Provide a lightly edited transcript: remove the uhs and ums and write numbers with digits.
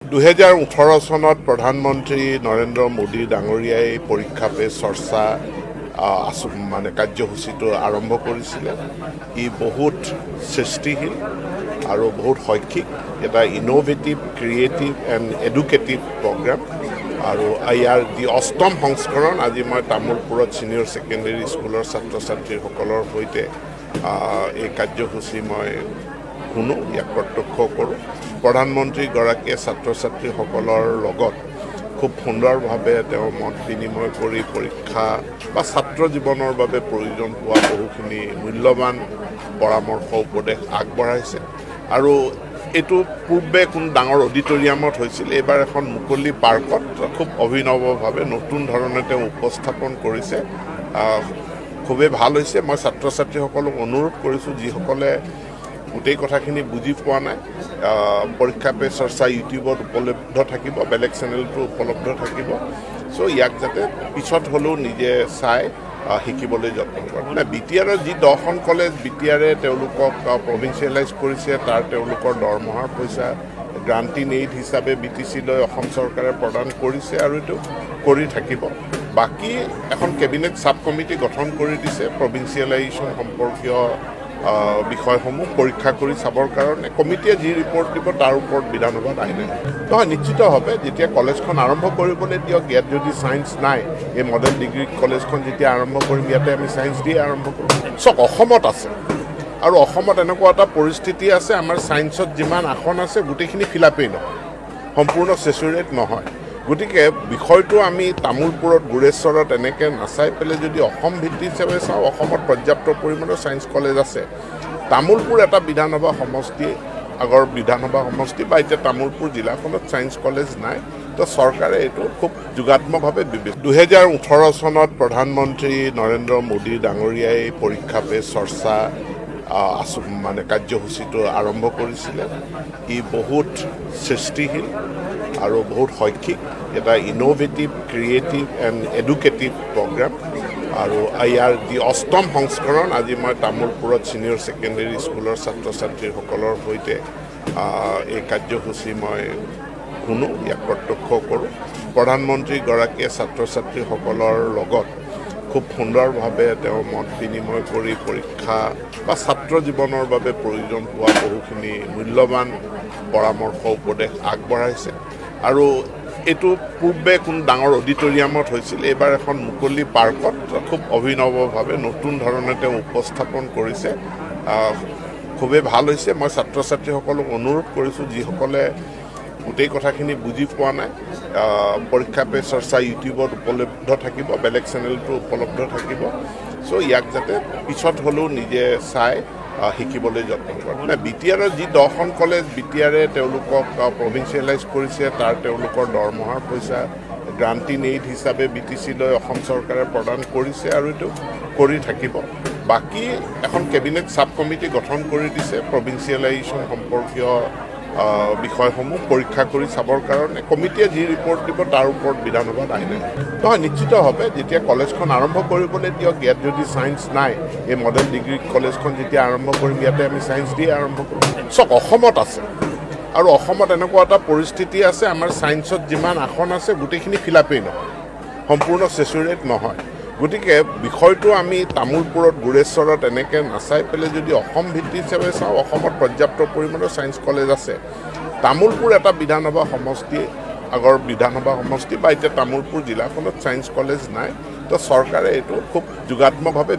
2018 চনত প্ৰধানমন্ত্ৰী নৰেন্দ্ৰ মোদী ডাঙৰীয়াই পৰীক্ষা পে চৰ্চা কাৰ্যসূচীটো আৰম্ভ কৰিছিলে। ই বহুত সৃষ্টিশীল আৰু বহুত শৈক্ষিক এটা innovative, creative and educative program. আৰু ইয়াৰ যি অষ্টম সংস্কৰণ আজি মই তামোলপুৰত ছিনিয়ৰ ছেকেণ্ডেৰী স্কুলৰ ছাত্ৰ ছাত্ৰীসকলৰ সৈতে এই কাৰ্যসূচী মই শুনো, ইয়াক প্ৰত্যক্ষ কৰোঁ। প্ৰধানমন্ত্ৰীগৰাকীয়ে ছাত্ৰ ছাত্ৰীসকলৰ লগত খুব সুন্দৰভাৱে তেওঁ মত বিনিময় কৰি পৰীক্ষা বা ছাত্ৰ জীৱনৰ বাবে প্ৰয়োজন হোৱা বহুখিনি মূল্যৱান পৰামৰ্শ উপদেশ আগবঢ়াইছে। আৰু এইটো পূৰ্বে কোনো ডাঙৰ অডিটৰিয়ামত হৈছিল, এইবাৰ এখন মুকলি পাৰ্কত খুব অভিনৱভাৱে নতুন ধৰণে তেওঁ উপস্থাপন কৰিছে। খুবেই ভাল হৈছে। মই ছাত্ৰ ছাত্ৰীসকলক অনুৰোধ কৰিছোঁ, যিসকলে গোটেই কথাখিনি বুজি পোৱা নাই, পৰীক্ষা পে চৰ্চা ইউটিউবত উপলব্ধ থাকিব, বেলেগ চেনেলটো উপলব্ধ থাকিব। চ' ইয়াক যাতে পিছত হ'লেও নিজে চাই শিকিবলৈ যত্ন কৰে। BTRৰ যি 10খন কলেজ BTRে তেওঁলোকক প্ৰভিন্সিয়েলাইজ কৰিছে, তাৰ তেওঁলোকৰ দৰমহাৰ পইচা গ্ৰাণ্টিন এইড হিচাপে BTC লৈ অসম চৰকাৰে প্ৰদান কৰিছে আৰু এইটো কৰি থাকিব। বাকী এখন কেবিনেট ছাব কমিটি গঠন কৰি দিছে প্ৰভিন্সিয়েলাইজেশ্যন সম্পৰ্কীয় বিষয়সমূহ পৰীক্ষা কৰি চাবৰ কাৰণে। কমিটিয়ে যি ৰিপৰ্ট দিব তাৰ ওপৰত বিধানসভাত আইন নহয়, নিশ্চিতভাৱে যেতিয়া কলেজখন আৰম্ভ কৰিবলৈ দিয়ক। ইয়াত যদি ছায়েন্স নাই, এই মডেল ডিগ্ৰী কলেজখন যেতিয়া আৰম্ভ কৰিম, ইয়াতে আমি ছায়েন্স দিয়ে আৰম্ভ কৰিম। চব অসমত আছে আৰু অসমত এনেকুৱা এটা পৰিস্থিতি আছে, আমাৰ ছায়েন্সত যিমান আসন আছে গোটেইখিনি ফিলাপেই নহয়, সম্পূৰ্ণ ছেচুৰেট নহয়। গতিকে বিষয়টো আমি তামোলপুৰত, গুৰেশ্বৰত এনেকৈ নাচাই পেলাই যদি অসম ভিত্তি হিচাপে চাওঁ, অসমত পৰ্যাপ্ত পৰিমাণৰ ছায়েন্স কলেজ আছে। তামোলপুৰ এটা বিধানসভা সমষ্টি, আগৰ বিধানসভা সমষ্টি বা এতিয়া তামোলপুৰ জিলাখনত ছায়েন্স কলেজ নাই। তো চৰকাৰে এইটো খুব যোগাত্মকভাৱে 2018 চনত প্ৰধানমন্ত্ৰী নৰেন্দ্ৰ মোদী ডাঙৰীয়াই পৰীক্ষা পে চৰ্চা কাৰ্যসূচীটো আৰম্ভ কৰিছিলে। ই বহুত সৃষ্টিশীল আৰু বহুত শৈক্ষিক এটা innovative, creative and educative program. আৰু ইয়াৰ যি অষ্টম সংস্কৰণ আজি মই তামোলপুৰত ছিনিয়ৰ ছেকেণ্ডেৰী স্কুলৰ ছাত্ৰ ছাত্ৰীসকলৰ সৈতে এই কাৰ্যসূচী মই শুনো, ইয়াক প্ৰত্যক্ষ কৰোঁ। প্ৰধানমন্ত্ৰীগৰাকীয়ে ছাত্ৰ ছাত্ৰীসকলৰ লগত খুব সুন্দৰভাৱে তেওঁ মত বিনিময় কৰি পৰীক্ষা বা ছাত্ৰ জীৱনৰ বাবে প্ৰয়োজন হোৱা বহুখিনি মূল্যৱান পৰামৰ্শ উপদেশ আগবঢ়াইছে। আৰু এইটো পূৰ্বে কোনো ডাঙৰ অডিটৰিয়ামত হৈছিল, এইবাৰ এখন মুকলি পাৰ্কত খুব অভিনৱভাৱে নতুন ধৰণে তেওঁ উপস্থাপন কৰিছে। খুবেই ভাল হৈছে। মই ছাত্ৰ ছাত্ৰীসকলক অনুৰোধ কৰিছোঁ, যিসকলে গোটেই কথাখিনি বুজি পোৱা নাই, পৰীক্ষা পে চৰ্চা ইউটিউবত উপলব্ধ থাকিব, বেলেগ চেনেলটো উপলব্ধ থাকিব। চ' ইয়াক যাতে পিছত হ'লেও নিজে চাই শিকিবলৈ যত্ন কৰে। BTRৰ যি 10খন কলেজ BTRে তেওঁলোকক প্ৰভিন্সিয়েলাইজ কৰিছে, তাৰ তেওঁলোকৰ দৰমহাৰ পইচা গ্ৰাণ্টিন এইড হিচাপে BTC লৈ অসম চৰকাৰে প্ৰদান কৰিছে আৰু এইটো কৰি থাকিব। বাকী এখন কেবিনেট ছাব কমিটি গঠন কৰি দিছে প্ৰভিন্সিয়েলাইজেশ্যন সম্পৰ্কীয় বিষয়সমূহ পৰীক্ষা কৰি চাবৰ কাৰণে। কমিটিয়ে যি ৰিপৰ্ট দিব তাৰ ওপৰত বিধানসভাত আইন নহয়, নিশ্চিতভাৱে যেতিয়া কলেজখন আৰম্ভ কৰিবলৈ দিয়ক। ইয়াত যদি ছায়েন্স নাই, এই মডেল ডিগ্ৰী কলেজখন যেতিয়া আৰম্ভ কৰিম, ইয়াতে আমি ছায়েন্স দিয়ে আৰম্ভ কৰিম। চব অসমত আছে আৰু অসমত এনেকুৱা এটা পৰিস্থিতি আছে, আমাৰ ছায়েন্সত যিমান আসন আছে গোটেইখিনি ফিলাপেই নহয়, সম্পূৰ্ণ ছেচুৰেট নহয়। গতিকে বিষয়টো আমি তামোলপুৰত, গুৰেশ্বৰত এনেকৈ নাচাই পেলাই যদি অসম ভিত্তি হিচাপে চাওঁ, অসমত পৰ্যাপ্ত পৰিমাণৰ ছায়েন্স কলেজ আছে। তামোলপুৰ এটা বিধানসভা সমষ্টি, আগৰ বিধানসভা সমষ্টি বা এতিয়া তামোলপুৰ জিলাখনত ছায়েন্স কলেজ নাই। তো চৰকাৰে এইটো খুব যোগাত্মকভাৱে